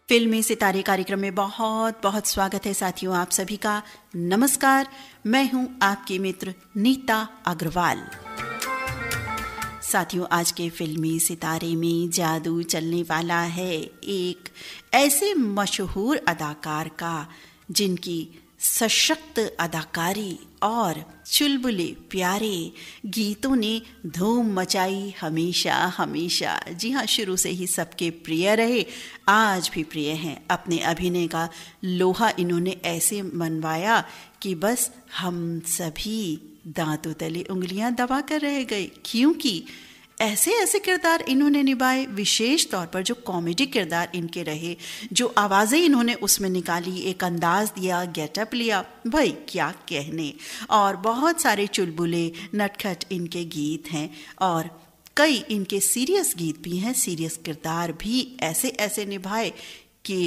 फिल्मी सितारे कार्यक्रम में बहुत बहुत स्वागत है साथियों, आप सभी का नमस्कार। मैं हूं आपकी मित्र नीता अग्रवाल। साथियों, आज के फिल्मी सितारे में जादू चलने वाला है एक ऐसे मशहूर अदाकार का जिनकी सशक्त अदाकारी और चुलबुले प्यारे गीतों ने धूम मचाई हमेशा हमेशा। जी हाँ, शुरू से ही सबके प्रिय रहे, आज भी प्रिय हैं। अपने अभिनय का लोहा इन्होंने ऐसे मनवाया कि बस हम सभी दांतों तले उंगलियां दबा कर रह गए, क्योंकि ऐसे ऐसे किरदार इन्होंने निभाए। विशेष तौर पर जो कॉमेडी किरदार इनके रहे, जो आवाज़ें इन्होंने उसमें निकाली, एक अंदाज दिया, गेटअप लिया, भाई क्या कहने। और बहुत सारे चुलबुले नटखट इनके गीत हैं और कई इनके सीरियस गीत भी हैं। सीरियस किरदार भी ऐसे ऐसे निभाए कि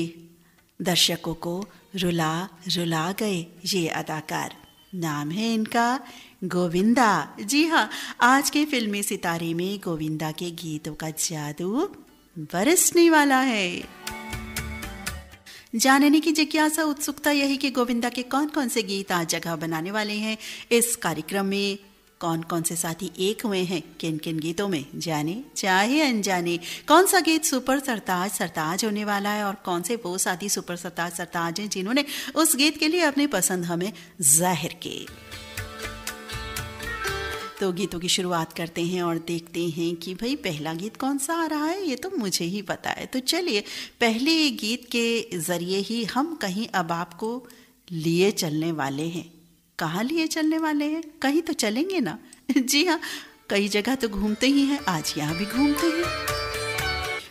दर्शकों को रुला रुला गए ये अदाकार। नाम है इनका गोविंदा। जी हाँ, आज के फिल्मी सितारे में गोविंदा के गीतों का जादू बरसने वाला है। जानने की जिज्ञासा, उत्सुकता यही कि गोविंदा के कौन कौन से गीत आज जगह बनाने वाले हैं इस कार्यक्रम में। कौन कौन से साथी एक हुए हैं किन किन गीतों में, जाने चाहे अनजाने। कौन सा गीत सुपर सरताज होने वाला है और कौन से वो साथी सुपर सरताज हैं जिन्होंने उस गीत के लिए अपनी पसंद हमें जाहिर की। तो गीतों की शुरुआत करते हैं और देखते हैं कि भाई पहला गीत कौन सा आ रहा है। ये तो मुझे ही पता है, तो चलिए पहले गीत के जरिए ही हम कहीं अब आपको लिए चलने वाले हैं। कहाँ लिए चलने वाले हैं? कहीं तो चलेंगे ना। जी हाँ, कई जगह तो घूमते ही हैं, आज यहाँ भी घूमते हैं।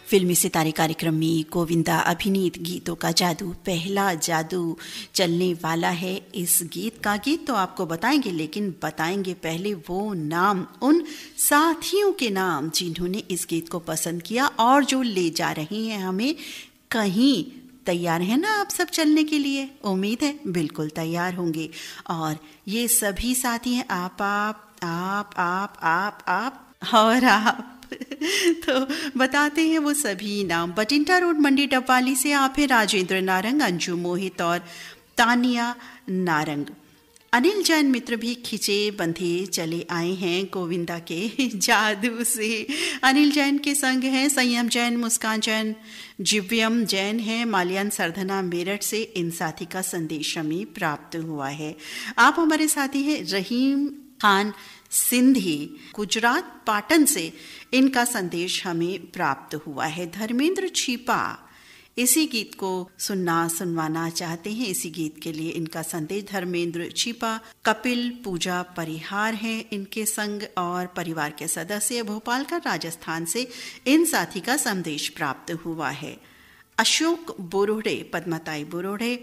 फिल्मी सितारे कार्यक्रम में गोविंदा अभिनीत गीतों का जादू, पहला जादू चलने वाला है। इस गीत का गीत तो आपको बताएंगे, लेकिन बताएंगे पहले वो नाम, उन साथियों के नाम जिन्होंने इस गीत को पसंद किया और जो ले जा रहे हैं हमें कहीं। तैयार हैं ना आप सब चलने के लिए? उम्मीद है बिल्कुल तैयार होंगे। और ये सभी साथी हैं आप और आप। तो बताते हैं वो सभी नाम। बटिंटा रोड, मंडी डबवाली से आप हैं राजेंद्र नारंग, अंजू मोहित और तानिया नारंग। अनिल जैन मित्र भी खिंचे बंधे चले आए हैं गोविंदा के जादू से। अनिल जैन के संग हैं संयम जैन, मुस्कान जैन, जिव्यम जैन है, मालियान सरधना मेरठ से। इन साथी का संदेश हमें प्राप्त हुआ है। आप हमारे साथी हैं रहीम खान सिंधी, गुजरात पाटन से। इनका संदेश हमें प्राप्त हुआ है। धर्मेंद्र छिपा इसी गीत को सुनवाना चाहते हैं। इसी गीत के लिए इनका संदेश धर्मेंद्र छिपा। कपिल पूजा परिहार हैं इनके संग और परिवार के सदस्य। भोपाल का राजस्थान से इन साथी का संदेश प्राप्त हुआ है। अशोक बोरोड़े, पद्मताई बोरोड़े,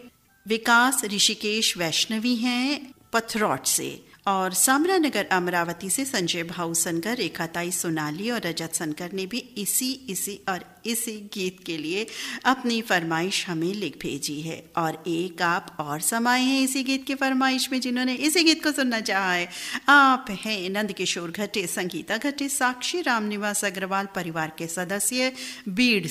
विकास ऋषिकेश वैष्णवी हैं पथरौट से। और सामरानगर अमरावती से संजय भाऊ सनकर, रेखाताई सोनाली और रजत सनकर ने भी इसी गीत के लिए अपनी फरमाइश हमें लिख भेजी है। और एक आप और समाये हैं इसी गीत की फरमाइश में जिन्होंने इसी गीत को सुनना चाहा है। आप हैं नंद किशोर घटे, संगीता घटे, साक्षी रामनिवास अग्रवाल परिवार के सदस्य बीड़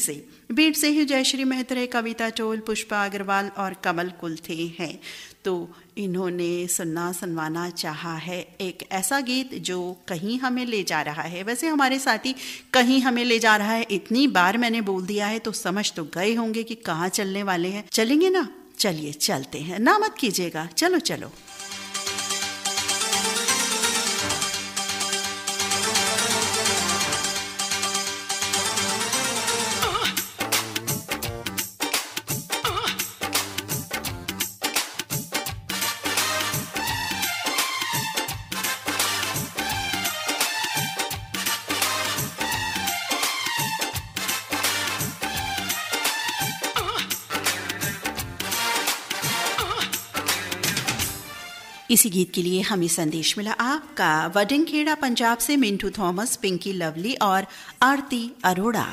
से ही जयश्री मेहत्रे, कविता टोल, पुष्पा अग्रवाल और कमल कुलथे हैं। तो इन्होंने सुनवाना चाहा है एक ऐसा गीत जो कहीं हमें ले जा रहा है। वैसे हमारे साथी कहीं हमें ले जा रहा है इतनी बार मैंने बोल दिया है तो समझ तो गए होंगे कि कहाँ चलने वाले हैं। चलेंगे ना? चलिए चलते हैं, ना मत कीजिएगा, चलो चलो। इसी गीत के लिए हमें संदेश मिला आपका वडिंगखेड़ा पंजाब से मिंटू थॉमस, पिंकी लवली और आरती अरोड़ा।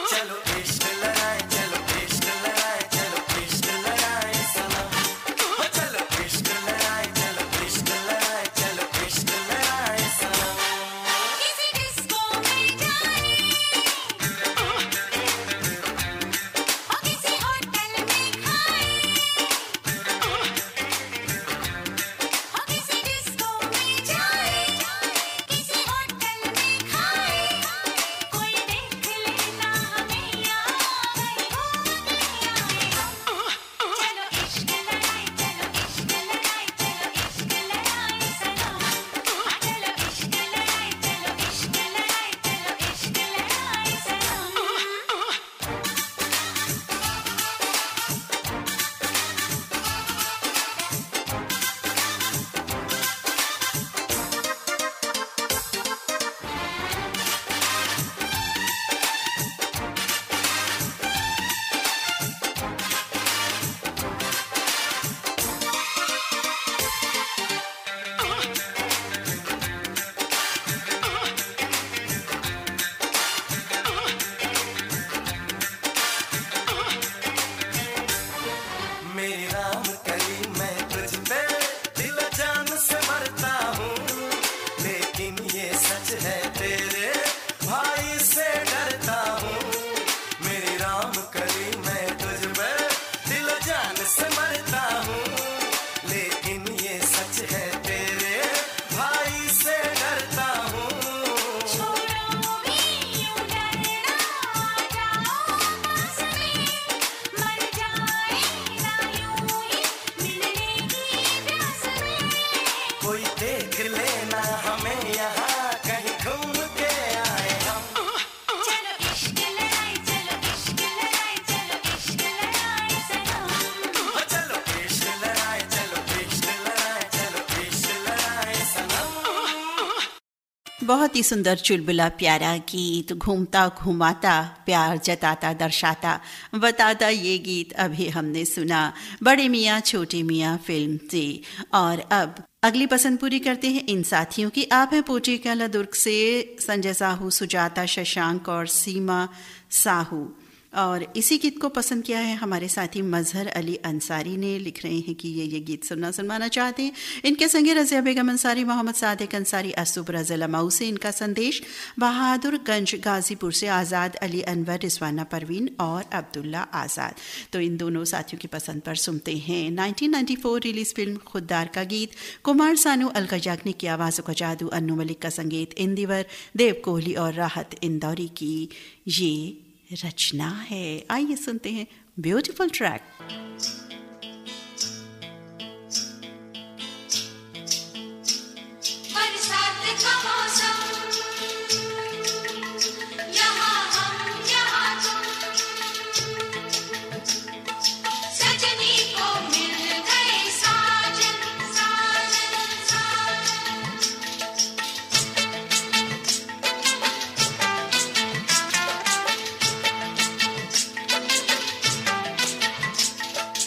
चलो इश्क लड़ाए, चलो इश्क लड़ाए। बहुत ही सुंदर चुलबुला प्यारा गीत, घूमता घुमाता प्यार जताता दर्शाता बताता, ये गीत अभी हमने सुना बड़े मियाँ छोटे मियाँ फिल्म से। और अब अगली पसंद पूरी करते हैं इन साथियों की। आप हैं पोटी कला दुर्ग से संजय साहू, सुजाता, शशांक और सीमा साहू। और इसी गीत को पसंद किया है हमारे साथी मजहर अली अंसारी ने। लिख रहे हैं कि ये गीत सुनवाना चाहते हैं। इनके संगे रज़िया बेगम अंसारी, मोहम्मद सादिक अंसारी, असूब रज़ा मऊ से इनका संदेश, बहादुरगंज गाजीपुर से आज़ाद अली अनवर, रिजवाना परवीन और अब्दुल्ला आज़ाद। तो इन दोनों साथियों की पसंद पर सुनते हैं 1994 रिलीज फिल्म खुद्दार का गीत। कुमार सानू, अलका याग्निक की आवाज़ों का जादू, अन्नू मलिक का संगीत, इंदिवर, देव कोहली और राहत इंदौरी की ये रचना है। आइए सुनते हैं ब्यूटीफुल ट्रैक।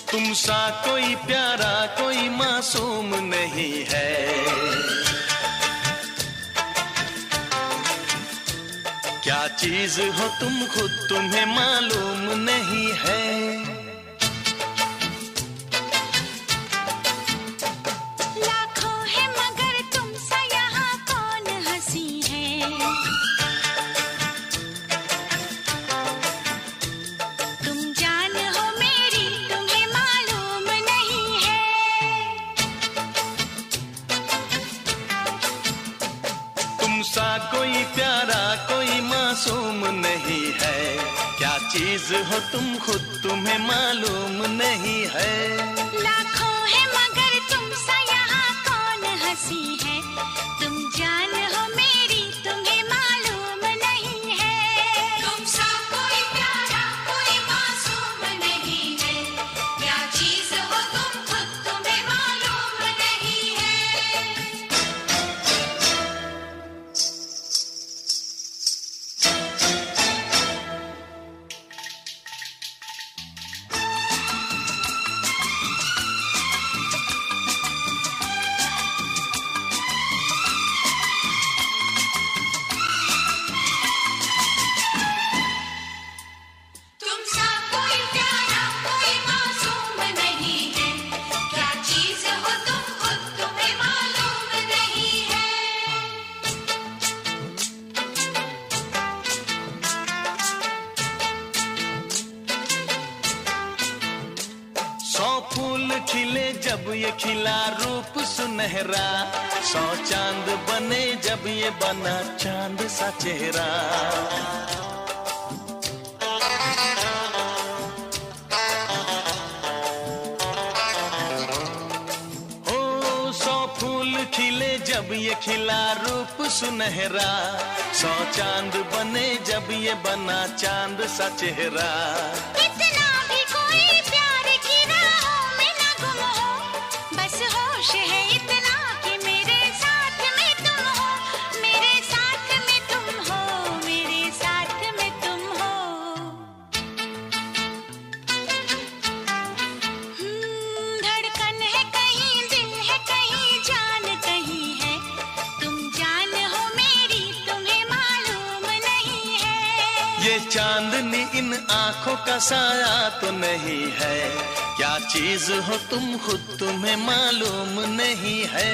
तुमसा कोई प्यारा कोई मासूम नहीं है, क्या चीज हो तुम खुद तुम्हें मालूम नहीं है। लाखों है मगर तुमसा यहाँ कौन हंसी है, तुम जान हो मेरी तुम्हें मालूम नहीं है। तुमसा कोई प्यारा कोई मासूम नहीं है, क्या चीज हो तुम खुद तुम्हें मालूम नहीं है। लाखों है मगर तुमसा यहाँ कौन हंसी है, तुम जान हो मेरी तुम्हें मालूम नहीं है। तुमसा कोई प्यारा कोई मासूम नहीं है, क्या चीज हो तुम खुद तुम्हें मालूम नहीं है। तुमसा कोई प्यारा कोई मासूम नहीं है, क्या चीज हो तुम खुद तुम्हें मालूम नहीं है। सौ फूल खिले जब ये खिला रूप सुनहरा, 100 चांद बने जब ये बना चांद सा चेहरा। ओ 100 फूल खिले जब ये खिला रूप सुनहरा, 100 चांद बने जब ये बना चांद सा चेहरा। इतना भी कोई प्यार की राहों में न गुम हो, बस होश है इतना कि मेरे साथ में तुम हो, मेरे साथ में तुम हो, मेरे साथ में तुम हो। धड़कन है कहीं दिल है कहीं जान कहीं है, तुम जान हो मेरी तुम्हें मालूम नहीं है। ये चांदनी इन आंखों का साया तो नहीं है, क्या चीज हो तुम खुद तुम्हें मालूम नहीं है।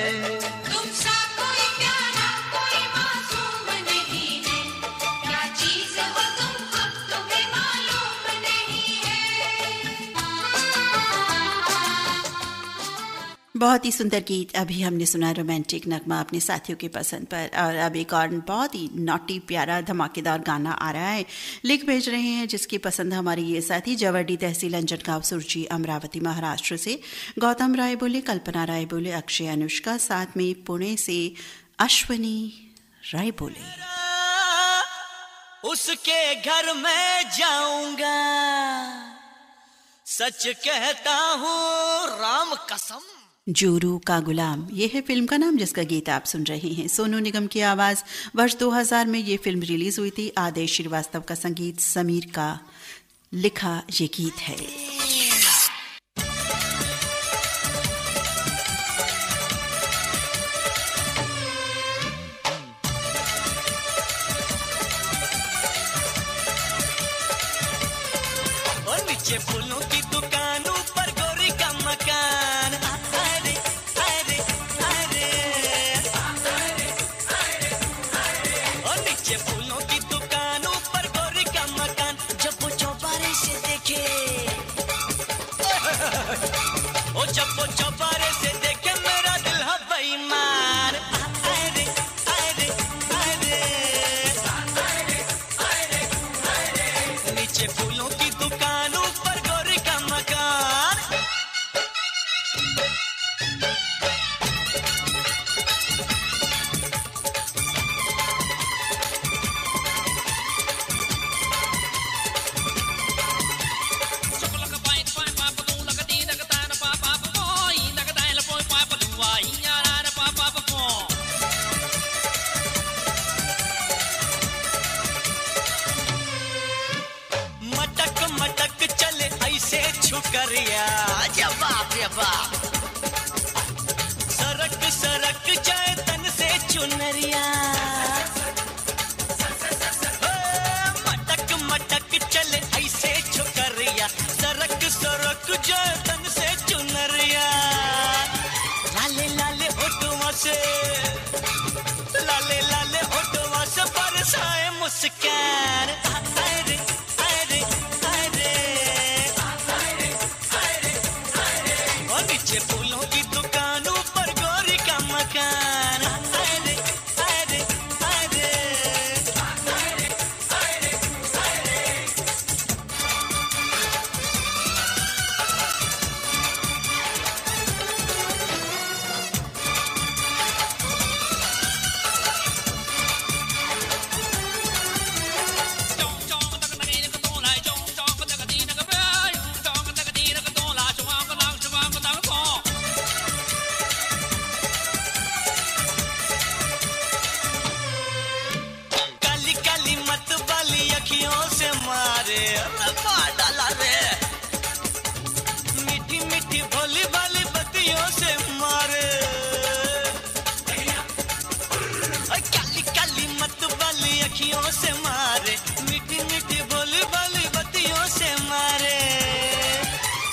तुमसा कोई प्यारा कोई मासूम नहीं है, क्या चीज हो तुम खुद तुम्हें मालूम नहीं है। बहुत ही सुंदर गीत अभी हमने सुना, रोमांटिक नगमा अपने साथियों की पसंद पर। और अब एक और बहुत ही नॉटी प्यारा धमाकेदार गाना आ रहा है, लिख भेज रहे हैं जिसकी पसंद हमारे ये साथी जवर्डी तहसील अंजनगांव सुरजी अमरावती महाराष्ट्र से गौतम राय बोले, कल्पना राय बोले, अक्षय अनुष्का, साथ में पुणे से अश्वनी राय बोले। उसके घर में जाऊंगा, सच कहता हूँ राम कसम, जोरू का गुलाम, ये है फिल्म का नाम जिसका गीत आप सुन रहे हैं। सोनू निगम की आवाज। वर्ष 2000 में ये फिल्म रिलीज हुई थी। आदेश श्रीवास्तव का संगीत, समीर का लिखा ये गीत है। नीचे फूलों की दुकानों पर गोरी का मकान। अरे अरे अरे और नीचे फूलों की दुकानों पर गोरी का मकान। जब वो चौबारे से देखे ओ जब वो चौबारे से देखे मेरा दिल है बेईमान। अरे अरे अरे नीचे फूलों की दुकानों पर गोरी का मकान। मटक मटक चले ऐसे छुकरिया, जवाब जवाब सरक सरक जाए तन से चुनरिया। मटक मटक चले ऐसे छुकरिया, सरक सरक जाए तन से चुनरिया। लाले लाले होठों से लाले लाले होठों से बरसाए मुस्कान। अरे अरे अरे और नीचे फूलों की दुकानों पर गोरी का मकान। अरे अरे अरे काली काली मत वाली अखियों से मारे मार डाला रे। मीठी मीठी भोली भाली बत्तियों से मारे। काली काली मत वाली अखियों से मारे, मीठी मीठी भोली भाली बत्तियों से मारे।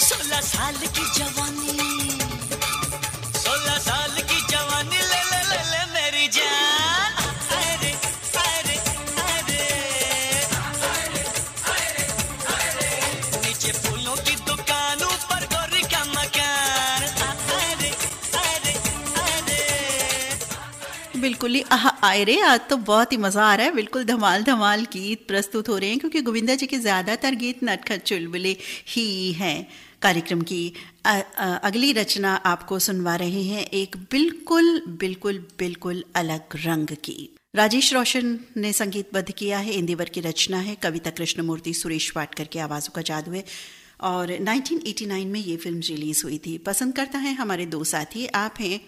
16 साल की जवानी, 16 साल की जवानी ले ले ले ले मेरी जान। अरे अरे अरे नीचे फूलों की दुकानों पर गोरी का मकान। अरे अरे अरे बिल्कुल ही आए रे, आज तो बहुत ही मजा आ रहा है। बिल्कुल धमाल धमाल गीत प्रस्तुत हो रहे हैं क्योंकि गोविंदा जी के ज्यादातर गीत नटखट चुलबुले ही हैं। कार्यक्रम की अगली रचना आपको सुनवा रहे हैं एक बिल्कुल बिल्कुल बिल्कुल अलग रंग की। राजेश रोशन ने संगीतबद्ध किया है। इंदिवर की रचना है। कविता कृष्णमूर्ति, सुरेश वाडकर की आवाज़ों का जादू है। और 1989 में ये फिल्म रिलीज हुई थी। पसंद करता है हमारे दो साथी। आप हैं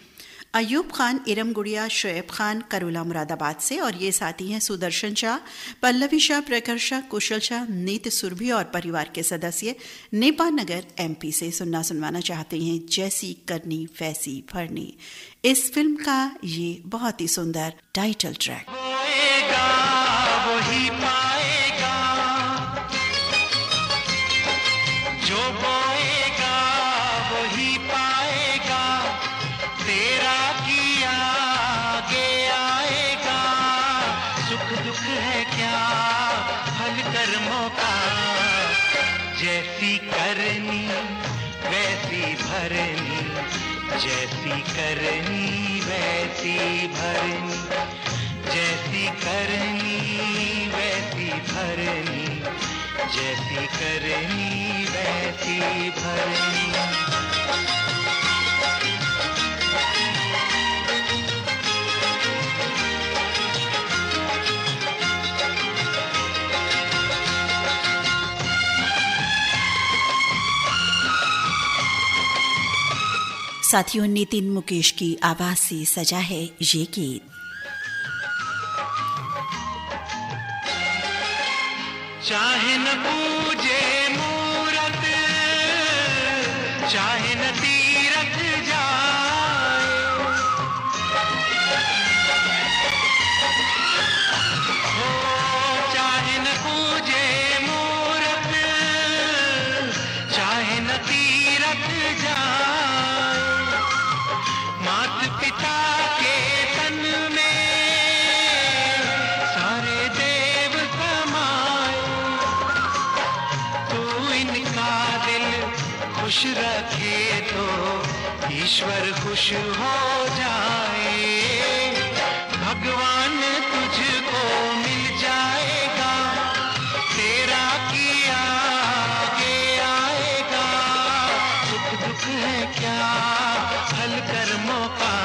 अयूब खान इरम गुड़िया, शोएब खान करोला मुरादाबाद से, और ये साथी हैं सुदर्शन शाह, पल्लवी शाह, प्रखर शाह, कुशल शाह, नीत सुरभि और परिवार के सदस्य नेपाल नगर MP से। सुनवाना चाहते हैं जैसी करनी वैसी भरनी, इस फिल्म का ये बहुत ही सुंदर टाइटल ट्रैक। बोएगा वही पाएगा, जो बोएगा वही पाएगा, तेरा किया आगे आएगा। सुख दुख है क्या फल कर्मों का, जैसी करनी वैसी भरनी, जैसी करनी वैसी भरनी, जैसी करनी वैसी भरनी, जैसी करनी वैसी भरनी। साथियों, नितिन मुकेश की आवाज से सजा है ये गीत। चाहे न पूजे मूरत, चाहे न तीरथ जाए, हो चाहे न पूजे मूरत, चाहे न तीरथ जाए, मात पिता के तन में सारे देव समाए, इनका दिल खुश रखे तो ईश्वर खुश हो जाए, भगवान तुझको मिल जाएगा, तेरा किया आगे आएगा, सुख दुख है क्या फल कर्मों का,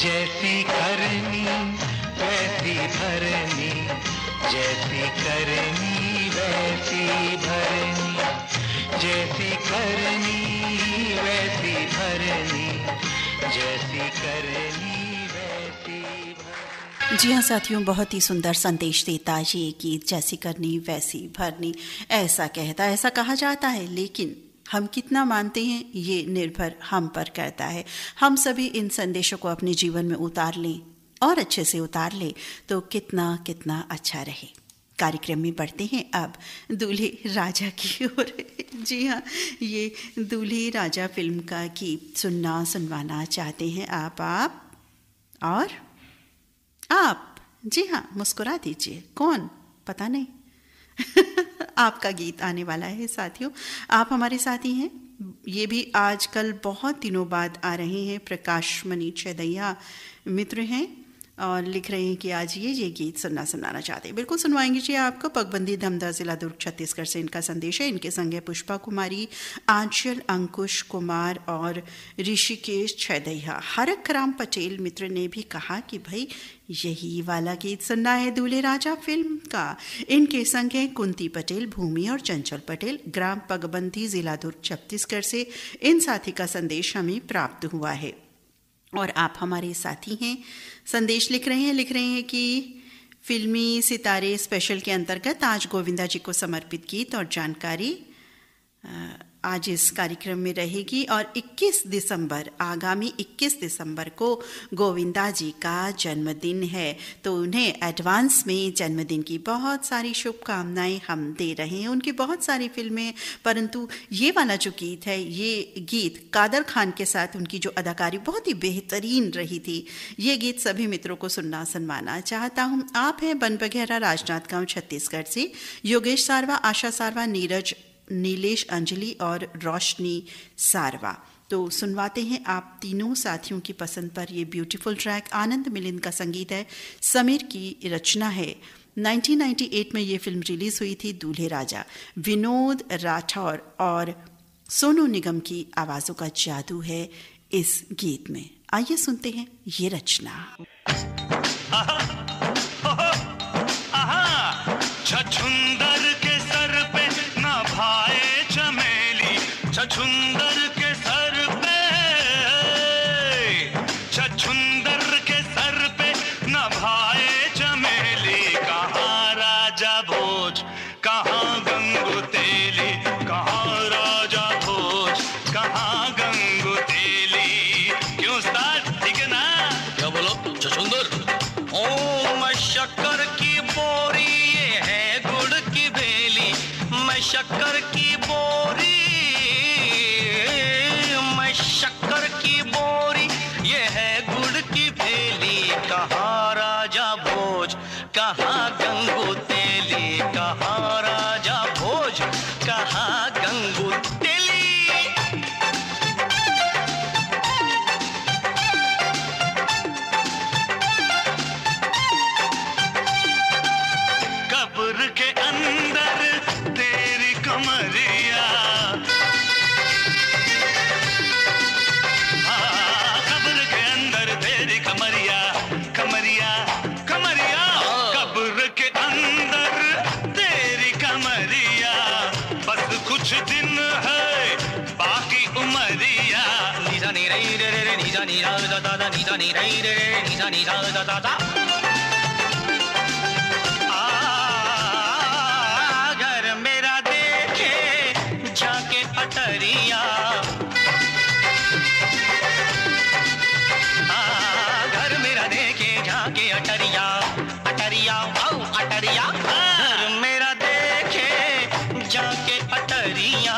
जैसी करनी वैसी भरनी, जैसी करनी वैसी भरनी, जैसी करनी वैसी भरनी, जैसी करनी वैसी भरनी। जी हाँ साथियों, बहुत ही सुंदर संदेश देता ये गीत, जैसी करनी वैसी भरनी। ऐसा कहता, ऐसा कहा जाता है, लेकिन हम कितना मानते हैं ये निर्भर हम पर करता है। हम सभी इन संदेशों को अपने जीवन में उतार लें और अच्छे से उतार लें तो कितना कितना अच्छा रहे। कार्यक्रम में बढ़ते हैं अब दूल्हे राजा की ओर। जी हाँ, ये दूल्हे राजा फिल्म का गीत सुनवाना चाहते हैं आप और आप। जी हाँ, मुस्कुरा दीजिए, कौन पता नहीं। आपका गीत आने वाला है साथियों, आप हमारे साथी हैं। ये भी आजकल बहुत दिनों बाद आ रहे हैं। प्रकाश मणि छेदैया मित्र हैं और लिख रहे हैं कि आज ये गीत सुनाना चाहते हैं। बिल्कुल सुनवाएंगे जी आपको। पगबंदी धमदा, जिला दुर्ग, छत्तीसगढ़ से इनका संदेश है। इनके संग है पुष्पा कुमारी, आंचल, अंकुश कुमार और ऋषिकेश छेदैया। हरक राम पटेल मित्र ने भी कहा कि भाई यही वाला गीत सुनना है दूल्हे राजा फिल्म का। इनके संग है कुंती पटेल, भूमि और चंचल पटेल, ग्राम पगबंदी, जिला दुर्ग, छत्तीसगढ़ से। इन साथी का संदेश हमें प्राप्त हुआ है और आप हमारे साथी हैं। संदेश लिख रहे हैं कि फिल्मी सितारे स्पेशल के अंतर्गत आज गोविंदा जी को समर्पित गीत और जानकारी आज इस कार्यक्रम में रहेगी। और आगामी 21 दिसंबर को गोविंदा जी का जन्मदिन है, तो उन्हें एडवांस में जन्मदिन की बहुत सारी शुभकामनाएं हम दे रहे हैं। उनकी बहुत सारी फिल्में, परंतु ये वाला जो गीत है, ये गीत कादर खान के साथ उनकी जो अदाकारी बहुत ही बेहतरीन रही थी, ये गीत सभी मित्रों को सुनवाना चाहता हूँ। आप हैं बनबघेरा, राजनांदगांव, छत्तीसगढ़ से। योगेश सारवा, आशा सारवा, नीरज, नीलेश, अंजलि और रोशनी सारवा। तो सुनवाते हैं आप तीनों साथियों की पसंद पर ये ब्यूटीफुल ट्रैक। आनंद मिलिंद का संगीत है, समीर की रचना है। 1998 में ये फिल्म रिलीज हुई थी, दूल्हे राजा। विनोद राठौर और सोनू निगम की आवाजों का जादू है इस गीत में। आइए सुनते हैं ये रचना। छछुंदर के सर पे ना भाए चमेली, छछुंदर के सर पे, छछुंदर के सर पे ना भाए चमेली। कहाँ राजा भोज, कहाँ गंगू तेली, कहाँ राजा भोज, कहाँ गंगू तेली। क्यों उस्ताद, ठीक है ना? क्या बोलो छछुंदर? ओ मैं शक्कर की बोरी, ये है गुड़ की भेली, मैं शक्कर की बोरी, मैं शक्कर की बोरी, ये है गुड़ की भेली। कहाँ राजा भोज, कहाँ गंगू तेली, कहाँ राजा भोज, कहाँ गंगू तेली। कब्र के अंदर तेरी कमरिया, कब्र के अंदर तेरी कमरिया, कमरिया कमरिया, कब्र के अंदर तेरी कमरिया। बस कुछ दिन है बाकी उमरिया, नीरा रे रे रे रे नी सा नी रा दा दा दा नी सा नी रे रे रे नी सा नी रा दा दा दा। घर मेरा देखे झाके अटरिया, घर मेरा देखे झाके अटरिया, अटरिया आओ अटरिया। घर मेरा देखे झाके अटरिया,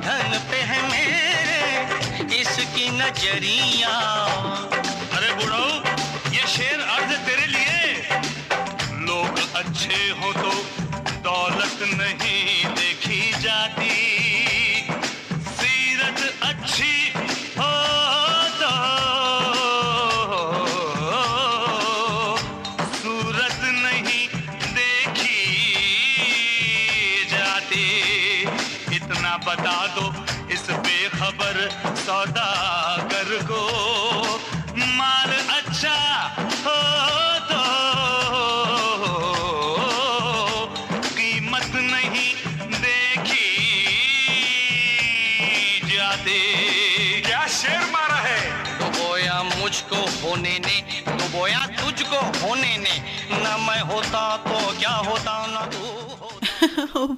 धन पे है मेरे इसकी नजरिया। अरे बुढ़ो ये शेर अर्ज तेरे लिए। लोग अच्छे हो तो दौलत नहीं देखी जाती, सीरत अच्छी हो तो सूरत नहीं देखी जाती। इतना बता दो इस बेखबर सौदागर को, माल अच्छा हो तो कीमत नहीं देखी जाती। क्या शेर मारा है? डुबोया मुझको होने ने, डुबोया तुझको होने ने, न मैं होता तो क्या होता न तू होता।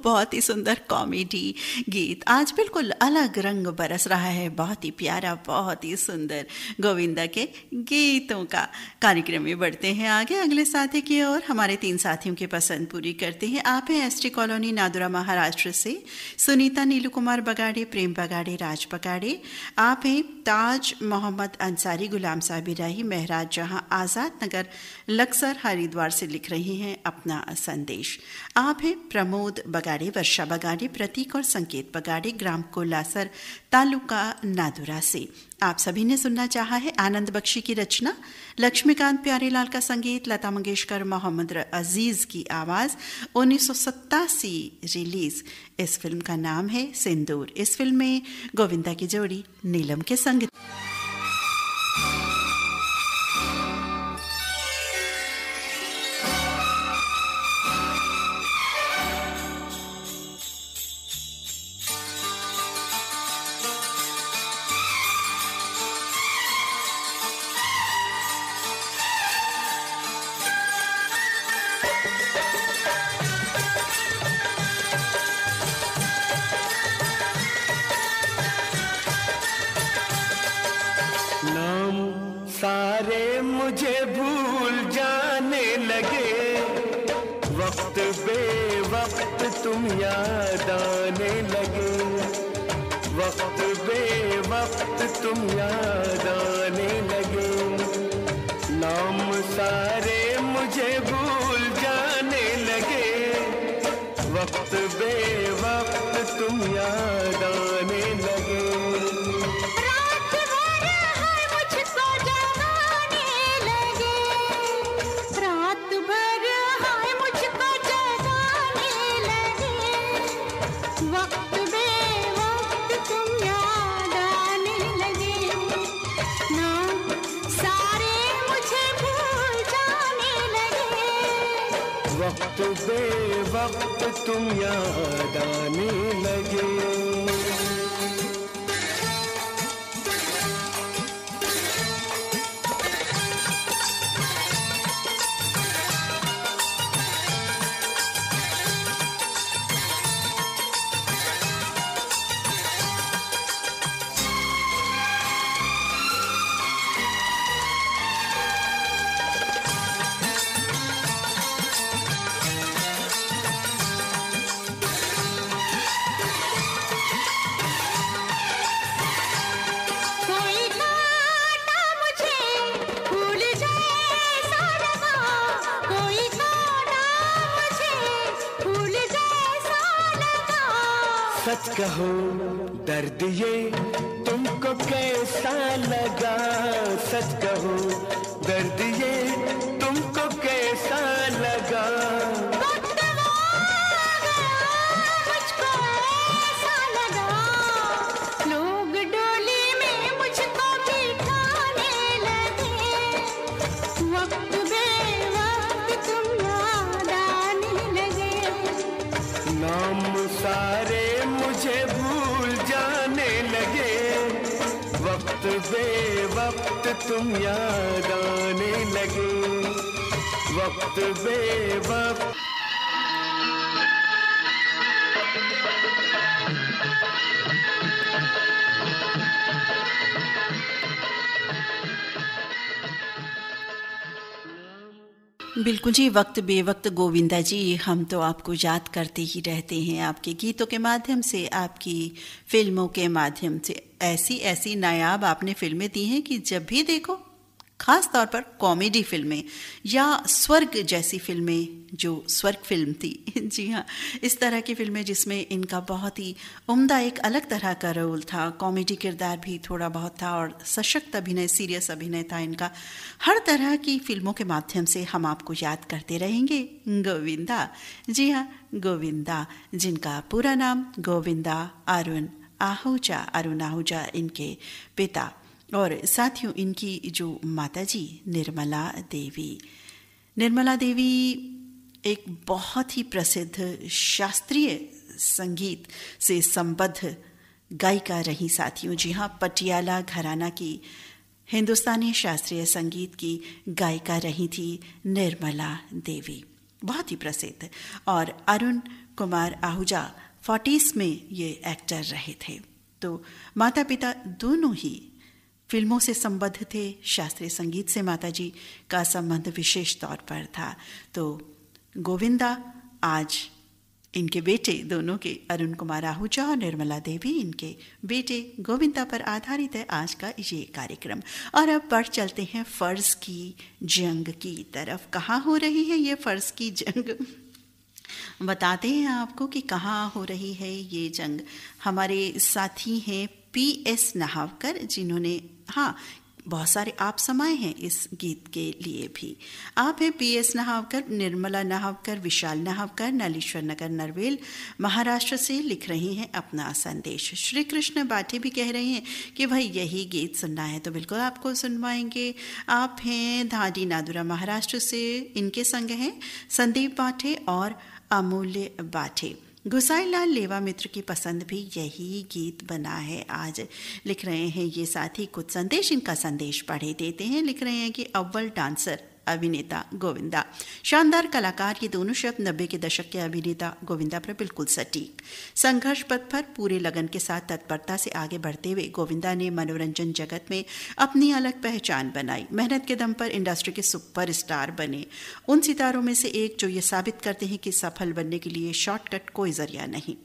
बहुत ही सुंदर कॉमेडी गीत, आज बिल्कुल अलग रंग बरस रहा है। बहुत ही प्यारा, बहुत ही सुंदर गोविंदा के गीतों का। कार्यक्रम में बढ़ते हैं आगे अगले साथी की ओर। हमारे 3 साथियों की पसंद पूरी करते हैं। आप हैं एसटी कॉलोनी नादुरा महाराष्ट्र से सुनीता नीलू कुमार बगाड़े, प्रेम बगाड़े, राज बगाड़े। आप हैं ताज मोहम्मद अंसारी, गुलाम साबिर राही, महराज जहां, आज़ाद नगर लक्सर हरिद्वार से लिख रही हैं अपना संदेश। आप हैं प्रमोद बगाड़े, वर्षा बगाड़े, प्रतीक और संकेत बगाड़े, ग्राम कोलासर तालुका नादुरा से। आप सभी ने सुनना चाहा है आनंद बख्शी की रचना, लक्ष्मीकांत प्यारेलाल का संगीत, लता मंगेशकर, मोहम्मद अजीज की आवाज। 1987 रिलीज इस फिल्म का नाम है सिंदूर। इस फिल्म में गोविंदा की जोड़ी नीलम के संग। सारे मुझे भूल जाने लगे, वक्त बेवक्त तुम याद आने लगे, वक्त बेवक्त तुम याद आने लगे। नाम सारे मुझे भूल जाने लगे, वक्त बेवक्त तुम याद आने लगे। वक्त बेवक्त तुम याद आने लगे। सच कहो दर्द ये तुमको कैसा लगा, सच कहो दर्द ये तुमको कैसा लगा। मुझको ऐसा लगा, लोग डोली में मुझको बिठाने लगे, वक्त बेवक्त तुम याद आने लगे। नाम सारे मुझे भूल जाने लगे, वक्त वक्त बेवक्त तुम याद आने लगे, वक्त बेवक्त। बिल्कुल जी, वक्त बेवक्त गोविंदा जी, हम तो आपको याद करते ही रहते हैं आपके गीतों के माध्यम से, आपकी फिल्मों के माध्यम से। ऐसी ऐसी नायाब आपने फिल्में दी हैं कि जब भी देखो, खास तौर पर कॉमेडी फिल्में या स्वर्ग जैसी फिल्में, जो स्वर्ग फिल्म थी जी हाँ, इस तरह की फिल्में जिसमें इनका बहुत ही उम्दा एक अलग तरह का रोल था, कॉमेडी किरदार भी थोड़ा बहुत था और सशक्त अभिनय, सीरियस अभिनय था इनका। हर तरह की फिल्मों के माध्यम से हम आपको याद करते रहेंगे गोविंदा। जी हाँ, गोविंदा, जिनका पूरा नाम गोविंदा अरुण आहूजा इनके पिता, और साथियों इनकी जो माताजी निर्मला देवी एक बहुत ही प्रसिद्ध शास्त्रीय संगीत से संबद्ध गायिका रही साथियों। जी हाँ, पटियाला घराना की हिंदुस्तानी शास्त्रीय संगीत की गायिका रही थी निर्मला देवी, बहुत ही प्रसिद्ध। और अरुण कुमार आहूजा 40s में ये एक्टर रहे थे। तो माता पिता दोनों ही फिल्मों से संबद्ध थे, शास्त्रीय संगीत से माताजी का संबंध विशेष तौर पर था। तो गोविंदा आज इनके बेटे दोनों के, अरुण कुमार आहूजा और निर्मला देवी, इनके बेटे गोविंदा पर आधारित है आज का ये कार्यक्रम। और अब बढ़ चलते हैं फर्ज की जंग की तरफ। कहाँ हो रही है ये फर्ज की जंग? बताते हैं आपको कि कहाँ हो रही है ये जंग। हमारे साथी हैं PS नहावकर, जिन्होंने बहुत सारे आप समाये हैं इस गीत के लिए भी। आप हैं PS नहावकर, निर्मला नहावकर, विशाल नहावकर, नालेश्वर नगर नरवेल महाराष्ट्र से लिख रही हैं अपना संदेश। श्री कृष्ण बाटे भी कह रहे हैं कि भाई यही गीत सुनना है, तो बिल्कुल आपको सुनवाएंगे। आप हैं धाडी नादुरा महाराष्ट्र से, इनके संग हैं संदीप बाटे और अमूल्य बाटे। गुसाईलाल लेवा मित्र की पसंद भी यही गीत बना है आज, लिख रहे हैं ये साथी। कुछ संदेश, इनका संदेश पढ़े देते हैं। लिख रहे हैं कि अव्वल डांसर अभिनेता गोविंदा, शानदार कलाकार, ये दोनों शब्द 90 के दशक के अभिनेता गोविंदा पर बिल्कुल सटीक। संघर्ष पथ पर पूरे लगन के साथ तत्परता से आगे बढ़ते हुए गोविंदा ने मनोरंजन जगत में अपनी अलग पहचान बनाई। मेहनत के दम पर इंडस्ट्री के सुपरस्टार बने, उन सितारों में से एक जो ये साबित करते हैं कि सफल बनने के लिए शॉर्टकट कोई जरिया नहीं।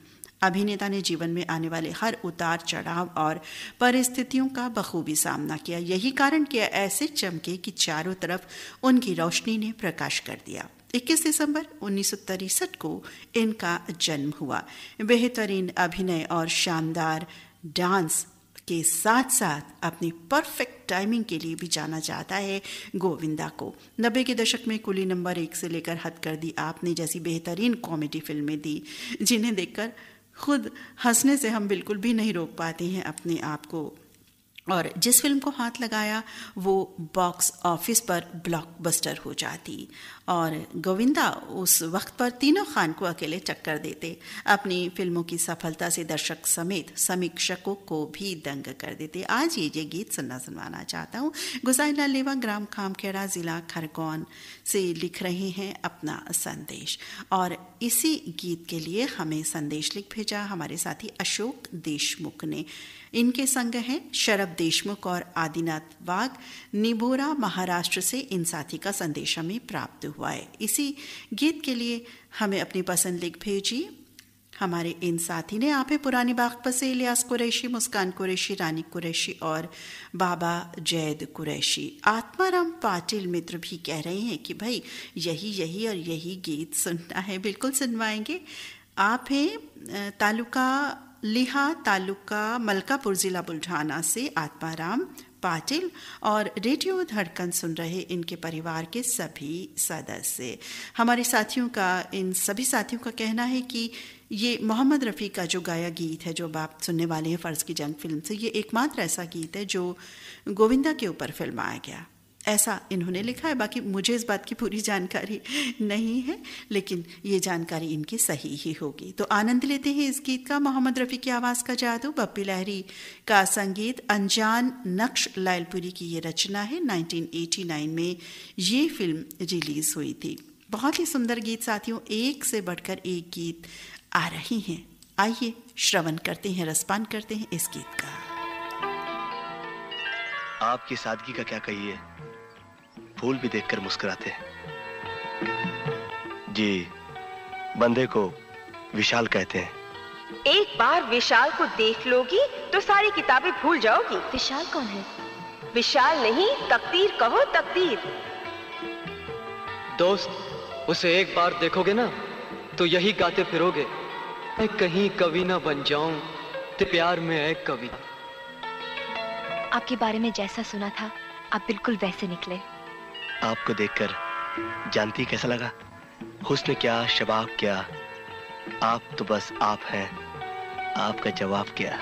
अभिनेता ने जीवन में आने वाले हर उतार चढ़ाव और परिस्थितियों का बखूबी सामना किया। यही कारण कि ऐसे चमके कि चारों तरफ उनकी रोशनी ने प्रकाश कर दिया। 21 दिसंबर 1963 को इनका जन्म हुआ। बेहतरीन अभिनय और शानदार डांस के साथ साथ अपनी परफेक्ट टाइमिंग के लिए भी जाना जाता है गोविंदा को। 90 के दशक में कुली नंबर 1 से लेकर हद कर दी आपने जैसी बेहतरीन कॉमेडी फिल्में दी, जिन्हें देखकर खुद हंसने से हम बिल्कुल भी नहीं रोक पाते हैं अपने आप को। और जिस फिल्म को हाथ लगाया वो बॉक्स ऑफिस पर ब्लॉकबस्टर हो जाती और गोविंदा उस वक्त पर तीनों खान को अकेले टक्कर देते। अपनी फिल्मों की सफलता से दर्शक समेत समीक्षकों को भी दंग कर देते। आज ये गीत सुनवाना चाहता हूँ। गुसाईलाल लेवा, ग्राम खामखेड़ा, जिला खरगोन से लिख रहे हैं अपना संदेश और इसी गीत के लिए हमें संदेश लिख भेजा हमारे साथी अशोक देशमुख ने। इनके संग हैं शरद देशमुख और आदिनाथ वाघ, निबोरा महाराष्ट्र से इन साथी का संदेश हमें प्राप्त हुआ है। इसी गीत के लिए हमें अपनी पसंद लिख भेजी हमारे इन साथी ने। आप है पुरानी बागपत से इलियास कुरैशी, मुस्कान कुरैशी, रानी कुरैशी और बाबा जैद कुरैशी। आत्माराम पाटिल मित्र भी कह रहे हैं कि भाई यही और यही गीत सुनना है, बिल्कुल सुनवाएंगे। आप हैं तालुका लिहा, तालुका मलकापुर, जिला बुल्ढाना से आत्माराम पाटिल और रेडियो धड़कन सुन रहे इनके परिवार के सभी सदस्य। हमारे साथियों का, इन सभी साथियों का कहना है कि ये मोहम्मद रफ़ी का जो गाया गीत है, जो आप सुनने वाले हैं फ़र्ज़ की जंग फिल्म से, ये एकमात्र ऐसा गीत है जो गोविंदा के ऊपर फिल्माया गया। ऐसा इन्होंने लिखा है। बाकी मुझे इस बात की पूरी जानकारी नहीं है, लेकिन ये जानकारी इनकी सही ही होगी। तो आनंद लेते हैं इस गीत का। मोहम्मद रफ़ी की आवाज़ का जादू, बप्पी लहरी का संगीत, अनजान नक्श लायलपुरी की ये रचना है। 1989 में ये फिल्म रिलीज़ हुई थी। बहुत ही सुंदर गीत साथियों, एक से बढ़कर एक गीत आ रही हैं। आइए श्रवण करते हैं, रसपान करते हैं इस गीत का। आपकी सादगी का क्या कहिए, फूल भी देखकर मुस्कुराते हैं। जी, बंदे को विशाल कहते हैं। एक बार विशाल को देख लोगी तो सारी किताबें भूल जाओगी। विशाल कौन है? विशाल नहीं, तकदीर कहो, तकदीर। दोस्त, उसे एक बार देखोगे ना तो यही गाते फिरोगे, मैं कहीं कवि ना बन जाऊं ते प्यार में है कवि। आपके बारे में जैसा सुना था आप बिल्कुल वैसे निकले। आपको देखकर जानती कैसा लगा? हुस्न क्या, शबाब क्या, आप तो बस आप हैं, आपका जवाब क्या।